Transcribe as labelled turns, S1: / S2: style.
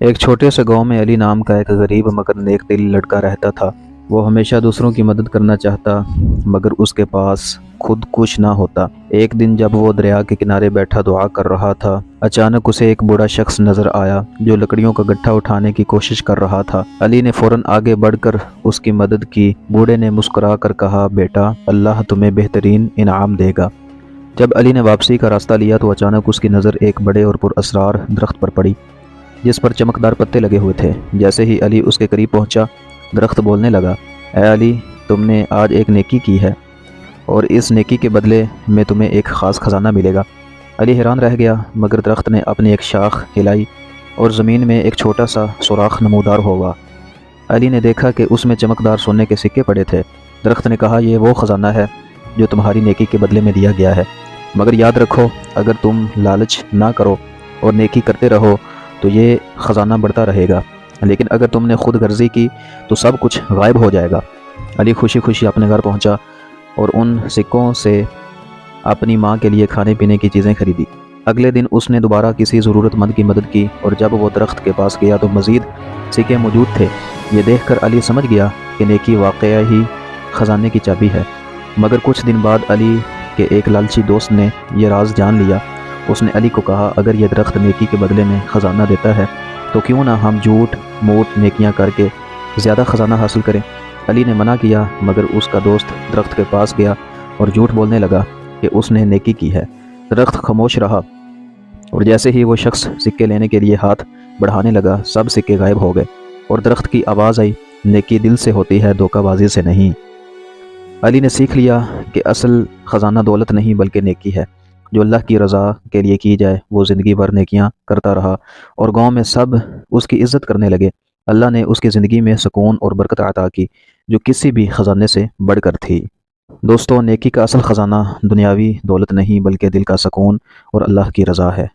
S1: ایک چھوٹے سے گاؤں میں علی نام کا ایک غریب مگر نیک دل لڑکا رہتا تھا۔ وہ ہمیشہ دوسروں کی مدد کرنا چاہتا مگر اس کے پاس خود کچھ نہ ہوتا۔ ایک دن جب وہ دریا کے کنارے بیٹھا دعا کر رہا تھا، اچانک اسے ایک بوڑھا شخص نظر آیا جو لکڑیوں کا گٹھا اٹھانے کی کوشش کر رہا تھا۔ علی نے فوراً آگے بڑھ کر اس کی مدد کی۔ بوڑھے نے مسکرا کر کہا، بیٹا، اللہ تمہیں بہترین انعام دے گا۔ جب علی نے واپسی کا راستہ لیا تو اچانک اس کی نظر ایک بڑے اور پر اسرار درخت پر پڑی جس پر چمکدار پتے لگے ہوئے تھے۔ جیسے ہی علی اس کے قریب پہنچا، درخت بولنے لگا، اے علی، تم نے آج ایک نیکی کی ہے اور اس نیکی کے بدلے میں تمہیں ایک خاص خزانہ ملے گا۔ علی حیران رہ گیا، مگر درخت نے اپنی ایک شاخ ہلائی اور زمین میں ایک چھوٹا سا سوراخ نمودار ہوا۔ علی نے دیکھا کہ اس میں چمکدار سونے کے سکے پڑے تھے۔ درخت نے کہا، یہ وہ خزانہ ہے جو تمہاری نیکی کے بدلے میں دیا گیا ہے، مگر یاد رکھو، اگر تم لالچ نہ کرو اور نیکی کرتے رہو تو یہ خزانہ بڑھتا رہے گا، لیکن اگر تم نے خود غرضی کی تو سب کچھ غائب ہو جائے گا۔ علی خوشی خوشی اپنے گھر پہنچا اور ان سکوں سے اپنی ماں کے لیے کھانے پینے کی چیزیں خریدی۔ اگلے دن اس نے دوبارہ کسی ضرورت مند کی مدد کی اور جب وہ درخت کے پاس گیا تو مزید سکے موجود تھے۔ یہ دیکھ کر علی سمجھ گیا کہ نیکی واقعہ ہی خزانے کی چابی ہے۔ مگر کچھ دن بعد علی کے ایک لالچی دوست نے یہ راز جان لیا۔ اس نے علی کو کہا، اگر یہ درخت نیکی کے بدلے میں خزانہ دیتا ہے تو کیوں نہ ہم جھوٹ موٹ نیکیاں کر کے زیادہ خزانہ حاصل کریں۔ علی نے منع کیا، مگر اس کا دوست درخت کے پاس گیا اور جھوٹ بولنے لگا کہ اس نے نیکی کی ہے۔ درخت خاموش رہا اور جیسے ہی وہ شخص سکے لینے کے لیے ہاتھ بڑھانے لگا، سب سکے غائب ہو گئے اور درخت کی آواز آئی، نیکی دل سے ہوتی ہے، دھوکہ بازی سے نہیں۔ علی نے سیکھ لیا کہ اصل خزانہ دولت نہیں بلکہ نیکی ہے۔ جو اللہ کی رضا کے لیے کی جائے وہ زندگی بھر نیکیاں کرتا رہا اور گاؤں میں سب اس کی عزت کرنے لگے۔ اللہ نے اس کی زندگی میں سکون اور برکت عطا کی جو کسی بھی خزانے سے بڑھ کر تھی۔ دوستو، نیکی کا اصل خزانہ دنیاوی دولت نہیں بلکہ دل کا سکون اور اللہ کی رضا ہے۔